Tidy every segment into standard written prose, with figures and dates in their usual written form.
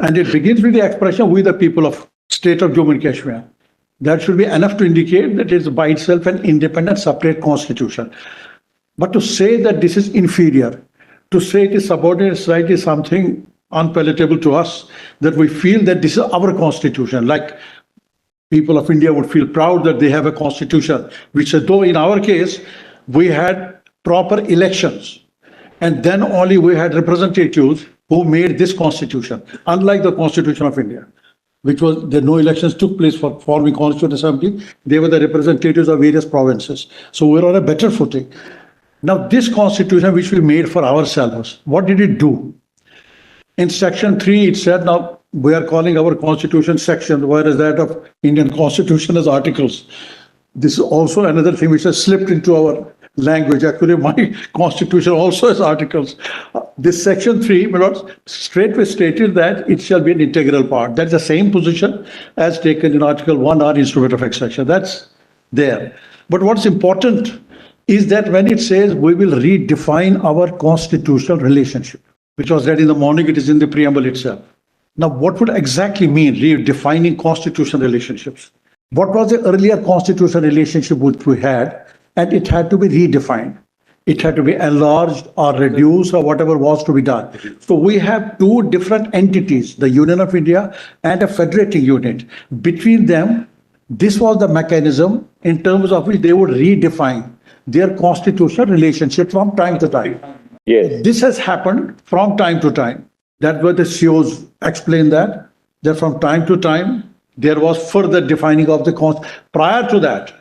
And it begins with the expression, we the people of state of Jammu and Kashmir. That should be enough to indicate that it is by itself an independent, separate constitution. But to say that this is inferior, to say it is subordinate right is something unpalatable to us, that we feel that this is our constitution, like people of India would feel proud that they have a constitution, which though in our case, we had proper elections, and then only we had representatives who made this constitution, unlike the Constitution of India, which was there no elections took place for forming Constituent Assembly. They were the representatives of various provinces. So we're on a better footing. Now, this constitution which we made for ourselves, what did it do? In section 3, it said, now we are calling our constitution section, whereas that of Indian constitution is articles. This is also another thing which has slipped into our language. Actually, my constitution also has articles. This section 3, my lords, straightway stated that it shall be an integral part. That's the same position as taken in Article 1R, instrument of extraction. That's there. But what's important is that when it says we will redefine our constitutional relationship, which was read in the morning, it is in the preamble itself. Now, what would exactly mean redefining constitutional relationships? What was the earlier constitutional relationship which we had? And it had to be redefined. It had to be enlarged or reduced or whatever was to be done. So we have two different entities, the Union of India and a federating unit. Between them, this was the mechanism in terms of which they would redefine their constitutional relationship from time to time. Yes. This has happened from time to time. That's where the CEOs explain that from time to time, there was further defining of the constitution. Prior to that,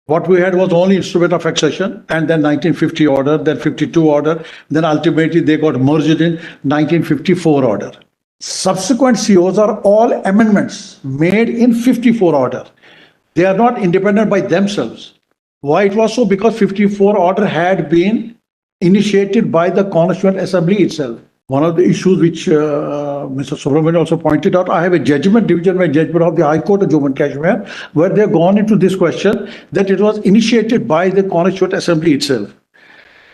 what we had was only instrument of accession, and then 1950 order, then 52 order, then ultimately they got merged in 1954 order. Subsequent COs are all amendments made in 54 order. They are not independent by themselves. Why it was so? Because 54 order had been initiated by the Constituent Assembly itself. One of the issues which Mr. Subramanian also pointed out, I have a judgment, division by judgment of the High Court of Jammu and Kashmir, where they've gone into this question that it was initiated by the Constituent Assembly itself.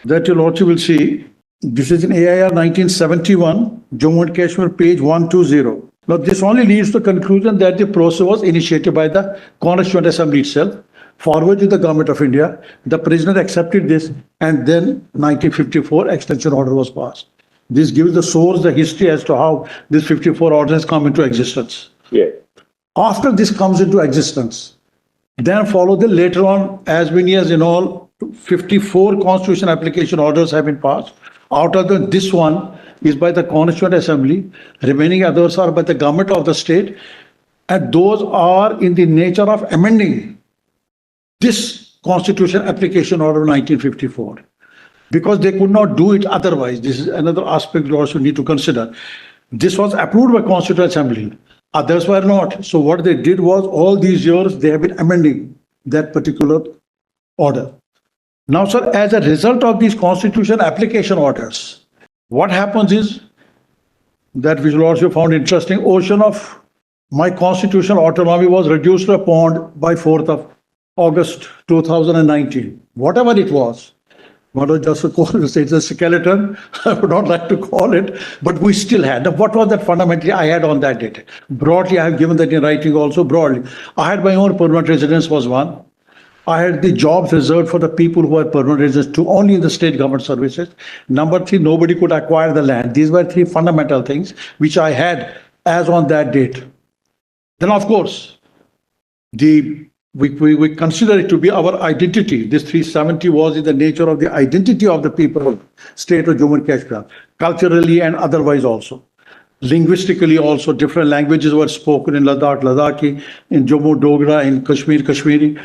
That you also will see, this is in AIR 1971, Jammu and Kashmir, page 120. Now, this only leads to the conclusion that the process was initiated by the Constituent Assembly itself, forwarded to the Government of India. The President accepted this, and then 1954 extension order was passed. This gives the source, the history as to how this 54 order has come into existence. Yeah. After this comes into existence, then follow the later on, as many as in all, 54 constitution application orders have been passed. Out of them, this one is by the Constituent Assembly. Remaining others are by the government of the state. And those are in the nature of amending this constitution application order of 1954. Because they could not do it otherwise. This is another aspect you also need to consider. This was approved by Constituent Assembly. Others were not. So what they did was, all these years, they have been amending that particular order. Now, sir, as a result of these constitution application orders, what happens is that, which will also found interesting, ocean of my constitutional autonomy was reduced to a pond by 4th of August 2019. Whatever it was, not just to call it, it's a skeleton, I would not like to call it, but we still had. What was that fundamentally I had on that date? Broadly, I have given that in writing also broadly. I had my own permanent residence was one. I had the jobs reserved for the people who are permanent residents to only in the state government services. Number 3, nobody could acquire the land. These were 3 fundamental things which I had as on that date. Then, of course, we consider it to be our identity. This 370 was in the nature of the identity of the people of state of Jammu and Kashmir, culturally and otherwise also. Linguistically also, different languages were spoken in Ladakh, Ladakhi, in Jammu, Dogra, in Kashmir, Kashmiri.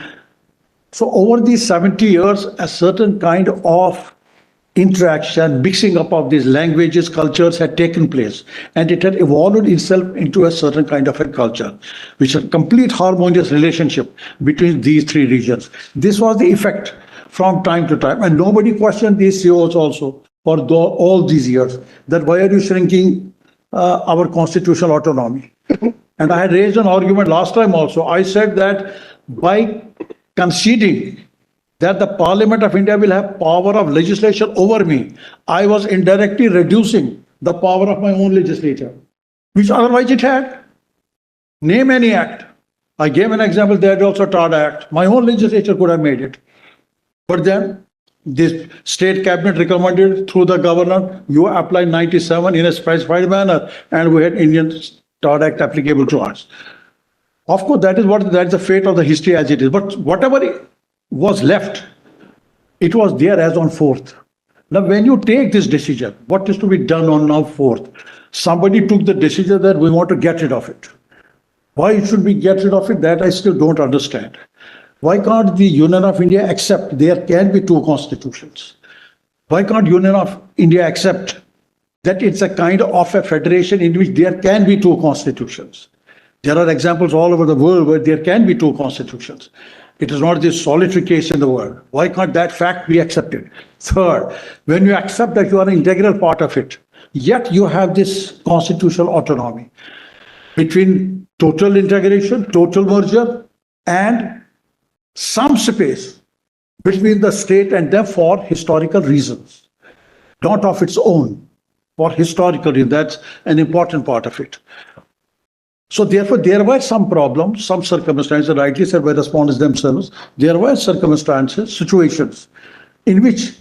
So over these 70 years, a certain kind of interaction, mixing up of these languages, cultures had taken place, and it had evolved itself into a certain kind of a culture, which is a complete harmonious relationship between these 3 regions. This was the effect from time to time, and nobody questioned these CEOs also for all these years, that why are you shrinking our constitutional autonomy? And I had raised an argument last time also. I said that by conceding that the Parliament of India will have power of legislation over me, I was indirectly reducing the power of my own legislature. which otherwise it had. Name any act. I gave an example, there is also TADA Act. My own legislature could have made it. But then this state cabinet recommended through the governor, you apply 97 in a specified manner, and we had Indian TADA Act applicable to us. Of course, that's the fate of the history as it is. But whatever was left, it was there as on 4th. Now, when you take this decision, what is to be done on now 4th? Somebody took the decision that we want to get rid of it. Why it should be get rid of it, that I still don't understand. Why can't the Union of India accept there can be two constitutions? Why can't Union of India accept that it's a kind of a federation in which there can be two constitutions? There are examples all over the world where there can be two constitutions. It is not this solitary case in the world. Why can't that fact be accepted? Third, when you accept that you are an integral part of it, yet you have this constitutional autonomy between total integration, total merger, and some space between the state and them for historical reasons, not of its own, for historical reasons. That's an important part of it. So therefore, there were some problems, some circumstances, rightly said by respondents themselves, there were circumstances, situations in which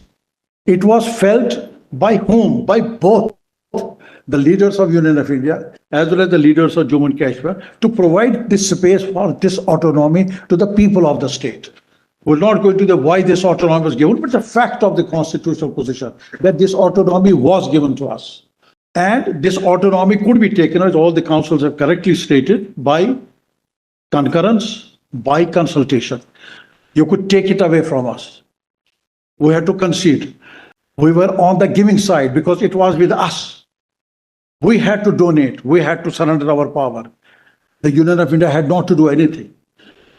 it was felt by whom? By both the leaders of Union of India as well as the leaders of Jammu and Kashmir to provide this space for this autonomy to the people of the state. We're not going to the why this autonomy was given, but the fact of the constitutional position that this autonomy was given to us. And this autonomy could be taken, as all the councils have correctly stated, by concurrence, by consultation. You could take it away from us. We had to concede. We were on the giving side because it was with us. We had to donate. We had to surrender our power. The Union of India had not to do anything.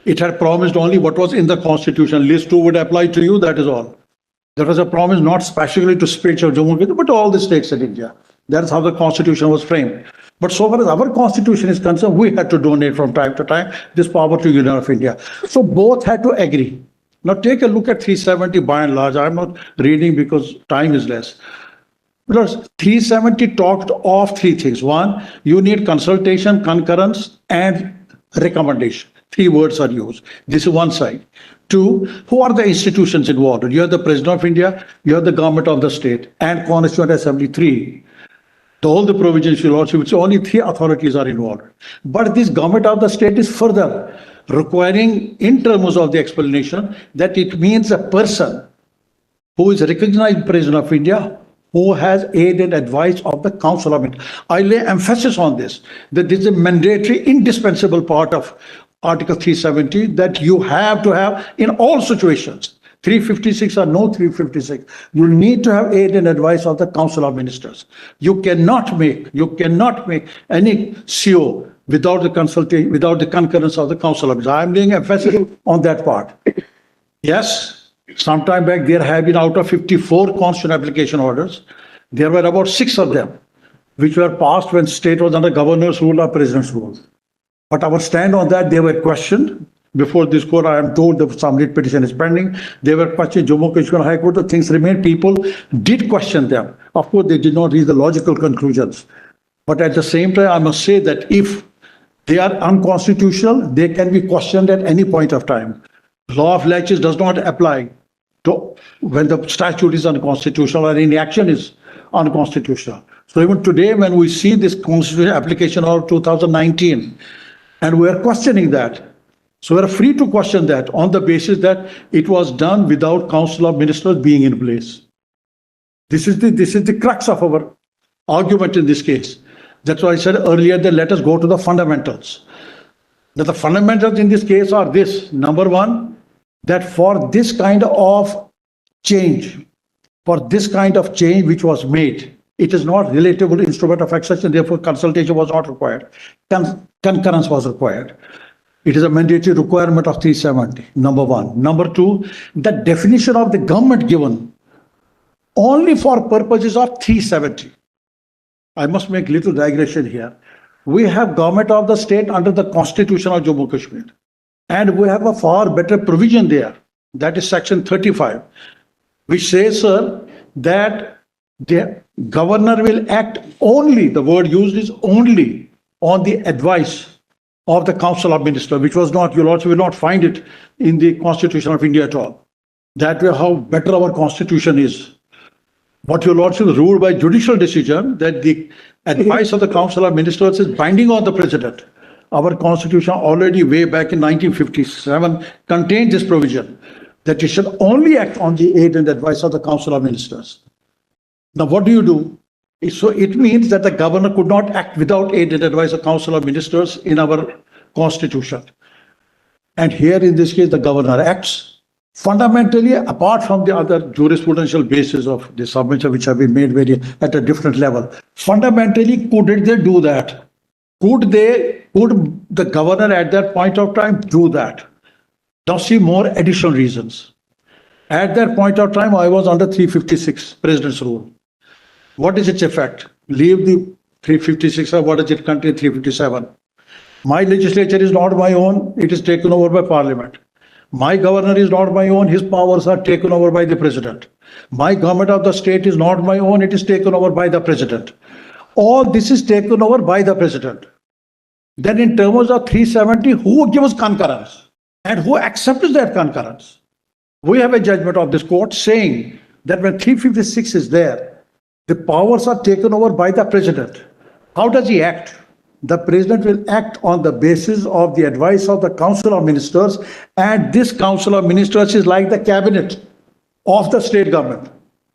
It had promised only what was in the constitution. List 2 would apply to you, that is all. There was a promise not specifically to states of Jammu and Kashmir, but to all the states in India. That's how the constitution was framed. But so far as our constitution is concerned, we had to donate from time to time this power to Union of India. So both had to agree. Now take a look at 370 by and large. I'm not reading because time is less. Because 370 talked of three things. One, you need consultation, concurrence, and recommendation. 3 words are used. This is one side. 2, who are the institutions involved? You have the President of India, you have the government of the state, and Constituent Assembly. 3. All the provisions will also, which only 3 authorities are involved. But this government of the state is further requiring, in terms of the explanation, that it means a person who is recognized President of India, who has aid and advice of the Council of India. I lay emphasis on this, that this is a mandatory, indispensable part of Article 370 that you have to have in all situations. 356 or no 356, you need to have aid and advice of the Council of Ministers. You cannot make any CO without the consultation, without the concurrence of the Council of Ministers. I am laying emphasis on that part. Yes, sometime back there have been out of 54 constitutional application orders, there were about 6 of them which were passed when state was under governor's rule or president's rule. But our stand on that, they were questioned. Before this court, I am told that some writ petition is pending. They were questioned Jammu and Kashmir High Court. The things remain. People did question them. Of course, they did not reach the logical conclusions. But at the same time, I must say that if they are unconstitutional, they can be questioned at any point of time. Law of laches does not apply to when the statute is unconstitutional or any action is unconstitutional. So even today, when we see this constitutional application of 2019, and we are questioning that, so we are free to question that on the basis that it was done without Council of Ministers being in place. This is the crux of our argument in this case. That's why I said earlier that let us go to the fundamentals. That the fundamentals in this case are this. Number one, that for this kind of change, which was made, it is not relatable instrument of accession, therefore consultation was not required. Concurrence was required. It is a mandatory requirement of 370, number one. Number two, the definition of the government given only for purposes of 370. I must make little digression here. We have government of the state under the Constitution of Jammu and Kashmir. And we have a far better provision there. That is section 35, which says, sir, that the governor will act only, the word used is only, on the advice of the Council of Ministers, which was not, you'll also will not find it in the Constitution of India at all. That way, how better our Constitution is. But you'll also ruled by judicial decision that the advice of the Council of Ministers is binding on the President. Our Constitution already way back in 1957 contained this provision that it should only act on the aid and advice of the Council of Ministers. Now, what do? So it means that the governor could not act without aid and advice of Council of Ministers in our Constitution. And here in this case, the governor acts fundamentally, apart from the other jurisprudential basis of the submission which have been made very at a different level. Fundamentally, could they do that? Could the governor at that point of time do that? Now see more additional reasons. At that point of time, I was under 356 President's rule. What is its effect? Leave the 356, or what does it contain 357? My legislature is not my own, it is taken over by Parliament. My governor is not my own, his powers are taken over by the President. My government of the state is not my own, it is taken over by the President. All this is taken over by the President. Then in terms of 370, who gives concurrence? And who accepts that concurrence? We have a judgment of this court saying that when 356 is there, the powers are taken over by the President. How does he act? The President will act on the basis of the advice of the Council of Ministers, and this Council of Ministers is like the cabinet of the state government.